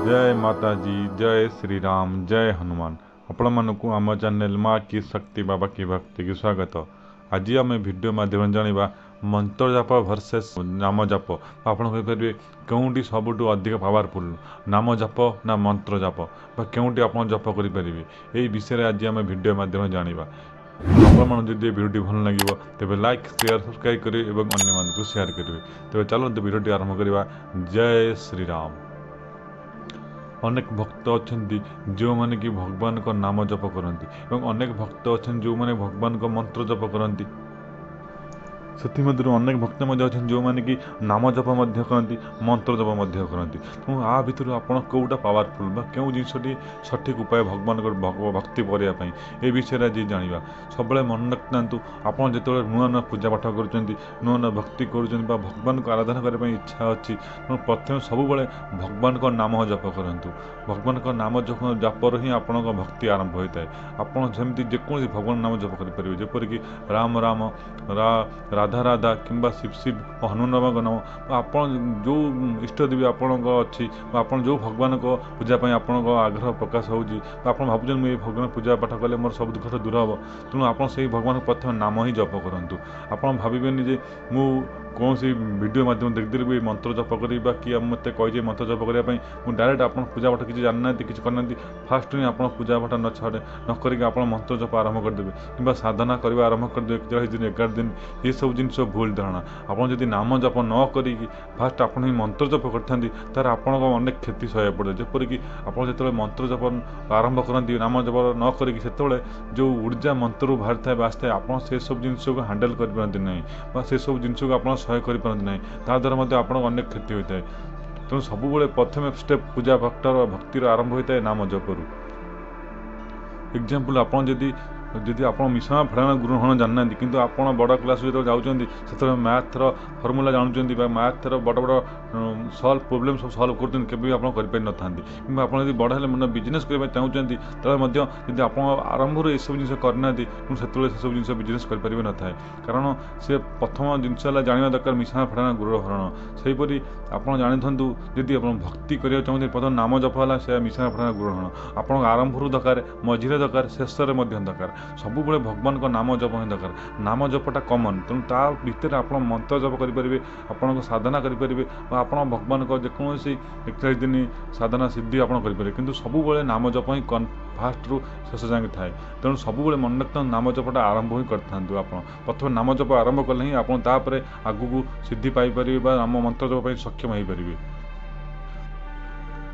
जय माता जी, जय श्री राम, जय हनुमान। आपण मानक आम चैनल माँ की शक्ति बाबा की भक्ति की स्वागत। आज आम भिडियो माध्यम जाना मंत्र जाप वर्सेस नाम जाप। आपड़ कहींपर कौटी सबुठ अधिक पावरफुल नाम जाप ना मंत्र जाप कौटी आप जप करेंगे यही विषय में आज आम भिडियो माध्यम जाना। आपण जब भिडियो भल लगे तेज लाइक शेयर सब्सक्राइब करेंगे और अन्य शेयर करेंगे। तेज चलते भिडियो आरंभ करवा। जय श्री राम। अनेक भक्त अच्छा जो मैंने कि भगवान को नाम जप करती और अनेक भक्त अच्छा जो मैंने भगवान को मंत्र जप करती। से अनेक भक्त अच्छा जो मैंने कि नाम जप करती मंत्र जप करती। तो आ भितर आप कौटा पावरफुल क्यों जिनटी सठिक उपाय भगवान भक्ति करने ये विषय आज जाना। सब मन रखता आप जो नुआ नुआ पूजा पाठ कर नुआ नुआ भक्ति कर भगवान को आराधना करने इच्छा अच्छी प्रथम सब भगवान को नाम जप करूँ। भगवान को नाम जपर ही आपण भक्ति आरंभ होता है। आपमती जेकोसी भगवान नाम जप करेंगे जेपरिक राम राम राधा राधा किंबा शिव शिव हनुमान बाबा नाम आप जो इष्टदेवी आपण अच्छी आप जो भगवान को पूजापी आपण आग्रह प्रकाश होगी आप भावुँ मुझे भगवान पूजा पाठ कले मोर सब दुख दूर हम तेणु आप भगवान प्रथम नाम ही जप करूँ। आप भावेनि जे मु कौन सी वीडियो माध्यम देखते भी मंत्र जप करी कि मत कही मंत्र जप करने मुझे डायरेक्ट आप पूजा पाठ किसी जानना किसी करना फास्ट ही आप पूजा पाठ न छाड़े न कर मंत्र जप आरंभ करदे कि साधना करने आरंभ करदे 10 दिन 11 दिन ये सब जिन भूल धारणा। आपड़ जब नाम जप न करी फास्ट आप मंत्र जप करते तार आपण अनेक क्षति सह पड़े जेपरिक आप जो मंत्र जप आरंभ करती नाम जप न करी जो ऊर्जा मंत्र बाहर था आसता है आप से सब जिन को हैंडल करपारती ना से सब जिन को आप सहाय करपारती ना ताद्वारा आप अनेक क्षति होता है। तेणु सब प्रथम स्टेप पूजा भक्तिर आरंभ होता है नाम जपरू। एग्जाम्पल आप जदि आप मिश्रणा फड़ाना ग्रहण जानना किंतु आप बड़ क्लास जो जाऊँगी से मैथर फर्मूला जानते मैथर बड़ बड़ सल्व प्रोब्लेम सब सल्व कर आप आप बड़ हेल्ले मन बिजनेस करने चाहते तभी आप आरंभ ये सब जिन करना से सब जिन बिजनेस करें न था कारण से प्रथम जिनस जानवा दरकार मिश्रणा फड़ाना ग्रहण सेहीपरि आप जानते जदि आप भक्ति करने चाहते प्रथम नाम जप है से मिश्रणा फड़ाना ग्रहण आप आरंभ दरकार मझीरे दरकार शेष दरकार सब भगवान को नाम जप ही दरकार। नाम जपटा कमन तेणु ता भितर आप मंत्र जप करेंगे आपण साधना करेंगे आप भगवान को जेकोसी 41 दिन साधना सिद्धि आप करेंगे किंतु सब नाम जप ही फास्ट रु शेष जाए थाए। तेणु सब मन रखता नाम जपटा आरंभ ही करता आप प्रथम नाम जप आरंभ कले ही आप आगू सिद्धि पाइपर नाम मंत्र जप सक्षम हो पारे।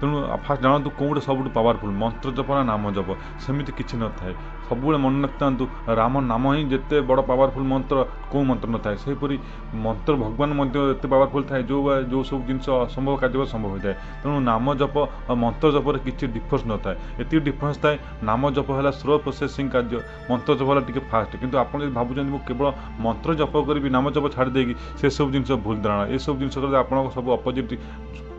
तेणु फास्ट जानतु कौटे सब पावरफुल मंत्र जप ना नाम जप सेमती किसी न थाए। सब मन रखता राम नाम ही जिते बड़ पावरफुल मंत्र कौ मंत्र न थाए सेहीपरि मंत्र भगवान एत पावरफुल थाए जो जो सब जिन असंभव कार्य संभव होता है। तेणु नाम जप और मंत्र जपर किसी डिफरेन्स न थाए ये डिफरेन्स थाए नाम जप है स्लो प्रोसेसिंग कार्य मंत्र जप है टी फास्ट किंतु आप भावुँ मुझे केवल मंत्र जप करी नाम जप छाड़ देगी से सब जिन भूल धारणा ये सब जिन आप सब अपोजिट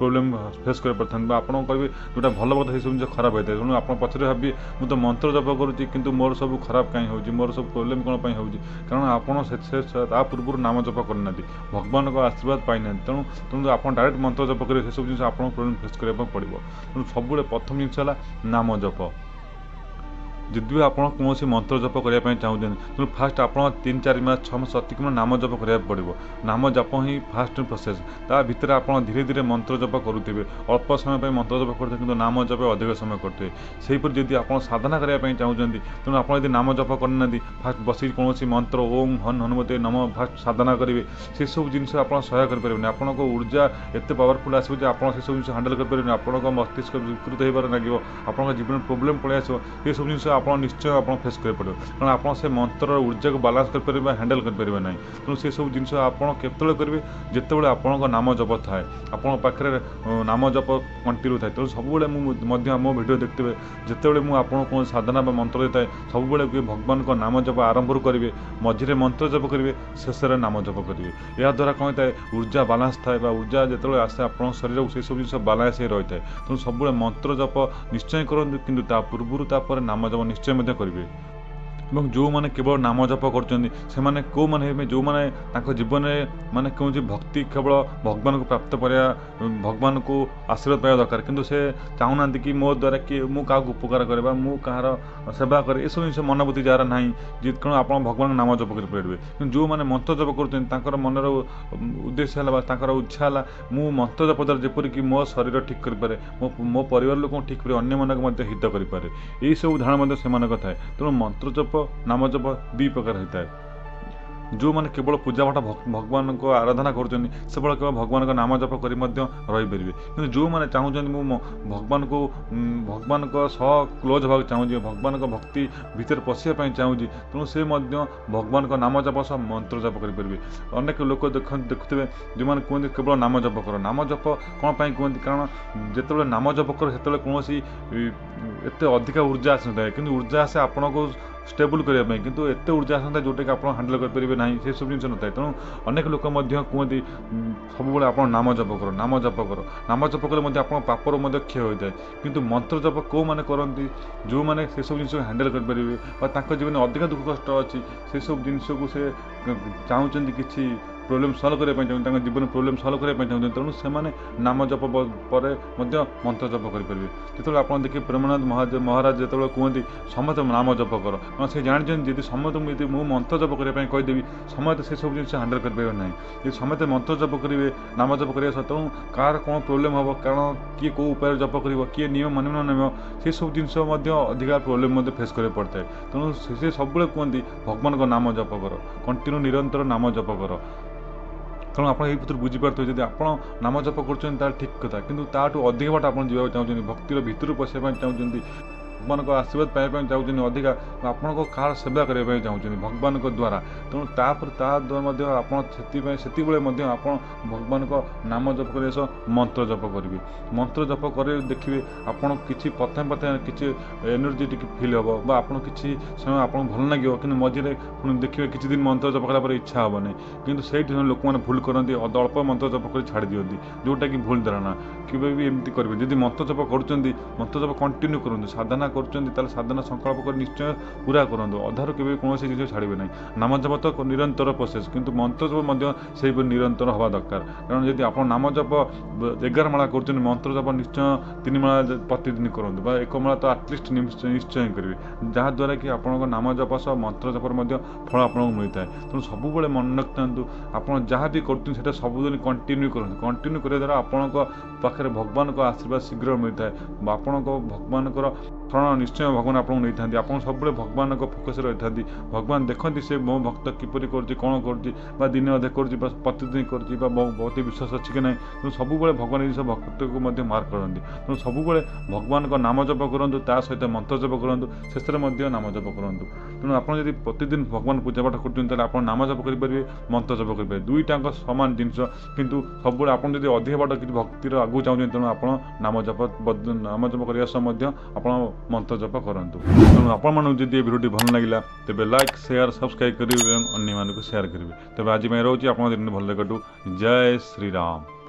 प्रोब्लेम फेस कर पारते आप कहे जोटा भल बात सब जिन खराब होता है। तेणु आप पचर भावी मुझे तो मंत्र जप करुँची किंतु मोर सब खराब कहीं हो मोर सब प्रोब्लेम कौन हो कारण आप पूर्व नाम जप करना भगवान को आशीर्वाद पाई ना तेणु तेणु आप डायरेक्ट मंत्र जप करेंगे सब जिन आप प्रोब्लेम फेस करने पड़ो। तेणु सब प्रथम जिन नाम जप जदि भी आप कौन मंत्र जप करने चाहते तेणु फास्ट आप 3-4 मास 6 मास अतिक्रम नाम जप करा पड़ो। नाम जप ही फास्ट प्रोसेस ता भीतर आप धीरे धीरे मंत्र जप करुवे अल्प समय मंत्र जप करते कि नाम जप अधिक समय करते सेहीपरि जदि आप साधना करने चाहते तेणु आप नाम जप करना फास्ट बस कौन मंत्र ओम हन हनुमते नम फास्ट साधना करेंगे से सब जिन आप सहाय करेंगे आपन को ऊर्जा एत पावरफुल आसो आप से सब जिन हैंडल करेंगे आप मस्तिष्क विकृत होबार लगे आप जीवन प्रोब्लेम पलि आसो ये सब जिन आप निश्चय आप फेस कर पड़ो कारण आप से मंत्र ऊर्जा को बालांस कर हैंडल करेंगे ना। तेणु से सब जिन आपत करेंगे जिते आपण नाम जप थाए आपण पाखे नाम जप कंटिन्यू थाए। तेणु सब मो भिडियो देखते हुए जिते मुझे कौन साधना मंत्र देता है सब भगवान को नाम जप आरंभ करेंगे मझीरे मंत्र जप करेंगे शेष नाम जप करेंगे या द्वारा कौन थाए ऊर्जा बालांस थाए ऊर्जा जो आसे आप शरीर से सब जिन बालांस ही रही है। तेणु सब मंत्र जप निश्चय करूँ किंतु पूर्व नाम जप निश्चय करेंगे। ଏବଂ ଯେଉଁମାନେ କେବଳ ନାମ ଜପ କରୁଛନ୍ତି ସେମାନେ କେଉଁମାନେ ହେବେ, ଯେଉଁମାନେ ତାଙ୍କ ଜୀବନରେ ମାନେ କୌଣସି ଭକ୍ତି କେବଳ ଭଗବାନଙ୍କୁ ପ୍ରାପ୍ତ କରିବା, ଭଗବାନଙ୍କୁ ଆଶୀର୍ବାଦ ପାଇବା ଦରକାର, କିନ୍ତୁ ସେ ଚାହୁଁନାହାନ୍ତି କି ମୋ ଦ୍ୱାରା କିଏ ମୁଁ କାହାକୁ ଉପକାର କରେ ବା ମୁଁ କାହାର ସେବା କରେ, ଏସବୁ ଜିନିଷ ମନୋବୃତ୍ତି ଯାହାର ନାହିଁ, ଯେତେବେଳେ ଆପଣ ଭଗବାନଙ୍କ ନାମ ଜପ କରିପାରିବେ। କିନ୍ତୁ ଯେଉଁମାନେ ମନ୍ତ୍ର ଜପ କରୁଛନ୍ତି ତାଙ୍କର ମନର ଉଦ୍ଦେଶ୍ୟ ହେଲା ବା ତାଙ୍କର ଇଚ୍ଛା ହେଲା ମୁଁ ମନ୍ତ୍ର ଜପ ଦ୍ୱାରା ଯେପରିକି ମୋ ଶରୀର ଠିକ୍ କରିପାରେ, ମୋ ପରିବାର ଲୋକଙ୍କୁ ଠିକ୍ କରି ଅନ୍ୟମାନଙ୍କୁ ମଧ୍ୟ ହିତ କରିପାରେ, ଏହିସବୁ ଧାରଣା ମଧ୍ୟ ସେମାନଙ୍କ ଥାଏ। ତେଣୁ ମନ୍ତ୍ର ଜପ ନାମ ଜପ ଦୁଇ ପ୍ରକାର ହୋଇଥାଏ। ଯେଉଁମାନେ କେବଳ ପୂଜାପାଠ ଭଗବାନଙ୍କ ଆରାଧନା କରୁଛନ୍ତି ସେବଳ କେବଳ ଭଗବାନଙ୍କ ନାମ ଜପ କରି ମଧ୍ୟ ରହିପାରିବେ। କିନ୍ତୁ ଯେଉଁମାନେ ଚାହୁଁଛନ୍ତି ମୁଁ ଭଗବାନଙ୍କ ସହ କ୍ଲୋଜ୍ ହେବାକୁ ଚାହୁଁଛି, ଭଗବାନଙ୍କ ଭକ୍ତି ଭିତରେ ପଶିବା ପାଇଁ ଚାହୁଁଛି, ତେଣୁ ସେ ମଧ୍ୟ ଭଗବାନଙ୍କ ନାମ ଜପ ସହ ମନ୍ତ୍ର ଜପ କରିପାରିବେ। ଅନେକ ଲୋକ ଦେଖୁଥିବେ ଯେଉଁମାନେ କୁହନ୍ତି କେବଳ ନାମ ଜପ କର। ନାମ ଜପ କ'ଣ ପାଇଁ କୁହନ୍ତି? କାରଣ ଯେତେବେଳେ ନାମ ଜପ କର ସେତେବେଳେ କୌଣସି ଏତେ ଅଧିକା ଉର୍ଜା ଆସିନଥାଏ, କିନ୍ତୁ ଉର୍ଜା ଆସେ ଆପଣଙ୍କୁ ଷ୍ଟେବୁଲ୍ କରିବା ପାଇଁ, କିନ୍ତୁ ଏତେ ଉର୍ଜା ଆସନ୍ତା ଯେଉଁଟାକି ଆପଣ ହ୍ୟାଣ୍ଡେଲ୍ କରିପାରିବେ ନାହିଁ, ସେସବୁ ଜିନିଷ ନଥାଏ। ତେଣୁ ଅନେକ ଲୋକ ମଧ୍ୟ କୁହନ୍ତି ସବୁବେଳେ ଆପଣ ନାମ ଜପ କର, ନାମ ଜପ କର। ନାମ ଜପ କଲେ ମଧ୍ୟ ଆପଣଙ୍କ ପାପରୁ ମଧ୍ୟ କ୍ଷୟ ହୋଇଥାଏ। କିନ୍ତୁ ମନ୍ତ୍ର ଜପ କେଉଁମାନେ କରନ୍ତି? ଯେଉଁମାନେ ସେସବୁ ଜିନିଷକୁ ହ୍ୟାଣ୍ଡେଲ୍ କରିପାରିବେ ବା ତାଙ୍କ ଜୀବନରେ ଅଧିକା ଦୁଃଖ କଷ୍ଟ ଅଛି, ସେସବୁ ଜିନିଷକୁ ସେ ଚାହୁଁଛନ୍ତି କିଛି ପ୍ରୋବ୍ଲେମ୍ ସଲ୍ଭ କରିବା ପାଇଁ ଚାହୁଁଛନ୍ତି, ତାଙ୍କ ଜୀବନ ପ୍ରୋବ୍ଲେମ୍ ସଲ୍ଭ କରିବା ପାଇଁ ଚାହୁଁଛନ୍ତି, ତେଣୁ ସେମାନେ ନାମ ଜପ ପରେ ମଧ୍ୟ ମନ୍ତ୍ର ଜପ କରିପାରିବେ। ଯେତେବେଳେ ଆପଣ ଦେଖିବେ ପ୍ରେମାନନ୍ଦ ମହାରାଜ ଯେତେବେଳେ କୁହନ୍ତି ସମସ୍ତେ ନାମ ଜପ କର, କାରଣ ସେ ଜାଣିଛନ୍ତି ଯଦି ସମସ୍ତଙ୍କୁ ଯଦି ମୁଁ ମନ୍ତ୍ର ଜପ କରିବା ପାଇଁ କହିଦେବି ସମସ୍ତେ ସେସବୁ ଜିନିଷ ହ୍ୟାଣ୍ଡେଲ୍ କରିପାରିବେ ନାହିଁ। ଯଦି ସମସ୍ତେ ମନ୍ତ୍ର ଜପ କରିବେ, ନାମ ଜପ କରିବା ସହ ତେଣୁ କାହାର କ'ଣ ପ୍ରୋବ୍ଲେମ୍ ହେବ, କାରଣ କିଏ କେଉଁ ଉପାୟରେ ଜପ କରିବ, କିଏ ନିୟମ ମାନିବ ନ ମାନିବ, ସେସବୁ ଜିନିଷ ମଧ୍ୟ ଅଧିକା ପ୍ରୋବ୍ଲେମ୍ ମଧ୍ୟ ଫେସ୍ କରିବାକୁ ପଡ଼ିଥାଏ। ତେଣୁ ସେ ସବୁବେଳେ କୁହନ୍ତି ଭଗବାନଙ୍କ ନାମ ଜପ କର, କଣ୍ଟିନ୍ୟୁ ନିରନ୍ତର ନାମ ଜପ କର। ତେଣୁ ଆପଣ ଏଇ ଭିତରୁ ବୁଝିପାରୁଥିବେ ଯଦି ଆପଣ ନାମ ଜପ କରୁଛନ୍ତି ତାହେଲେ ଠିକ୍ କଥା, କିନ୍ତୁ ତାଠୁ ଅଧିକ ବାଟ ଆପଣ ଯିବାକୁ ଚାହୁଁଛନ୍ତି, ଭକ୍ତିର ଭିତରୁ ପଶିବା ପାଇଁ ଚାହୁଁଛନ୍ତି, ଭଗବାନଙ୍କ ଆଶୀର୍ବାଦ ପାଇବା ପାଇଁ ଚାହୁଁଛନ୍ତି, ଅଧିକା ଆପଣଙ୍କ କାହାର ସେବା କରିବା ପାଇଁ ଚାହୁଁଛନ୍ତି ଭଗବାନଙ୍କ ଦ୍ୱାରା, ତେଣୁ ତା ଦ୍ୱାରା ମଧ୍ୟ ଆପଣ ସେତିକିବେଳେ ମଧ୍ୟ ଆପଣ ଭଗବାନଙ୍କ ନାମ ଜପ କରିବା ସହ ମନ୍ତ୍ର ଜପ କରିବେ। ମନ୍ତ୍ର ଜପ କରି ଦେଖିବେ ଆପଣ କିଛି ପ୍ରଥମେ କିଛି ଏନର୍ଜେଟିକ୍ ଫିଲ୍ ହେବ ବା ଆପଣ କିଛି ସମୟ ଆପଣଙ୍କୁ ଭଲ ଲାଗିବ, କିନ୍ତୁ ମଝିରେ ପୁଣି ଦେଖିବେ କିଛି ଦିନ ମନ୍ତ୍ର ଜପ କଲା ପରେ ଇଚ୍ଛା ହେବନି। କିନ୍ତୁ ସେଇଠି ଲୋକମାନେ ଭୁଲ କରନ୍ତି, ଅଳ୍ପ ମନ୍ତ୍ର ଜପ କରି ଛାଡ଼ି ଦିଅନ୍ତି, ଯେଉଁଟାକି ଭୁଲ ଧାରଣା। କେବେ ବି ଏମିତି କରିବେ। ଯଦି ମନ୍ତ୍ର ଜପ କରୁଛନ୍ତି ମନ୍ତ୍ର ଜପ କଣ୍ଟିନ୍ୟୁ କରନ୍ତୁ, ସାଧନା କରୁଛନ୍ତି ତାହେଲେ ସାଧନା ସଂକଳ୍ପ କରି ନିଶ୍ଚୟ ପୁରା କରନ୍ତୁ, ଅଧାରୁ କେବେ କୌଣସି ଜିନିଷ ଛାଡ଼ିବେ ନାହିଁ। ନାମ ଜପ ତ ନିରନ୍ତର ପ୍ରୋସେସ୍, କିନ୍ତୁ ମନ୍ତ୍ର ଜପ ମଧ୍ୟ ସେହିପରି ନିରନ୍ତର ହେବା ଦରକାର। କାରଣ ଯଦି ଆପଣ ନାମ ଜପ 11 ମାଳା କରୁଛନ୍ତି, ମନ୍ତ୍ର ଜପ ନିଶ୍ଚୟ 3 ମାଳା ପ୍ରତିଦିନ କରନ୍ତୁ ବା 1 ମାଳା ତ ଆଟଲିଷ୍ଟ ନିଶ୍ଚୟ କରିବେ, ଯାହାଦ୍ୱାରା କି ଆପଣଙ୍କ ନାମ ଜପ ସହ ମନ୍ତ୍ର ଜପର ମଧ୍ୟ ଫଳ ଆପଣଙ୍କୁ ମିଳିଥାଏ। ତେଣୁ ସବୁବେଳେ ମନେ ରଖିଥାନ୍ତୁ ଆପଣ ଯାହା ବି କରୁଛନ୍ତି ସେଇଟା ସବୁଦିନ କଣ୍ଟିନ୍ୟୁ କରନ୍ତୁ। କଣ୍ଟିନ୍ୟୁ କରିବା ଦ୍ୱାରା ଆପଣଙ୍କ ପାଖରେ ଭଗବାନଙ୍କ ଆଶୀର୍ବାଦ ଶୀଘ୍ର ମିଳିଥାଏ ବା ଆପଣଙ୍କ ଭଗବାନଙ୍କର ଶରଣ ନିଶ୍ଚୟ ଭଗବାନ ଆପଣଙ୍କୁ ନେଇଥାନ୍ତି। ଆପଣ ସବୁବେଳେ ଭଗବାନଙ୍କ ଫୋକସ୍ରେ ରହିଥାନ୍ତି। ଭଗବାନ ଦେଖନ୍ତି ସେ ମୋ ଭକ୍ତ କିପରି କରୁଛି, କ'ଣ କରୁଛି ବା ଦିନେ ଅଧେ କରୁଛି ବା ପ୍ରତିଦିନ କରୁଛି ବା ବହୁତ ବିଶ୍ୱାସ ଅଛି କି ନାହିଁ। ତେଣୁ ସବୁବେଳେ ଭଗବାନ ଜିନିଷ ଭକ୍ତକୁ ମଧ୍ୟ ମାର୍କ କରନ୍ତି। ତେଣୁ ସବୁବେଳେ ଭଗବାନଙ୍କ ନାମ ଜପ କରନ୍ତୁ, ତା ସହିତ ମନ୍ତ୍ର ଜପ କରନ୍ତୁ, ଶେଷରେ ମଧ୍ୟ ନାମ ଜପ କରନ୍ତୁ। ତେଣୁ ଆପଣ ଯଦି ପ୍ରତିଦିନ ଭଗବାନ ପୂଜାପାଠ କରୁଛନ୍ତି ତାହେଲେ ଆପଣ ନାମ ଜପ କରିପାରିବେ, ମନ୍ତ୍ର ଜପ କରିପାରିବେ, ଦୁଇଟାଙ୍କ ସମାନ ଜିନିଷ। କିନ୍ତୁ ସବୁବେଳେ ଆପଣ ଯଦି ଅଧିକ ବାଟ କିଛି ଭକ୍ତିର ଆଗକୁ ଚାହୁଁଛନ୍ତି ତେଣୁ ଆପଣ ନାମ ଜପ କରିବା ସହ ମଧ୍ୟ ଆପଣ ମନ୍ତ୍ର ଜପ କରନ୍ତୁ। ତେଣୁ ଆପଣମାନଙ୍କୁ ଯଦି ଏ ଭିଡ଼ିଓଟି ଭଲ ଲାଗିଲା ତେବେ ଲାଇକ୍, ସେୟାର, ସବସ୍କ୍ରାଇବ୍ କରିବେ ଏବଂ ଅନ୍ୟମାନଙ୍କୁ ସେୟାର କରିବେ। ତେବେ ଆଜି ପାଇଁ ରହୁଛି, ଆପଣଙ୍କ ଦିନ ଭଲ କଟୁ। ଜୟ ଶ୍ରୀରାମ।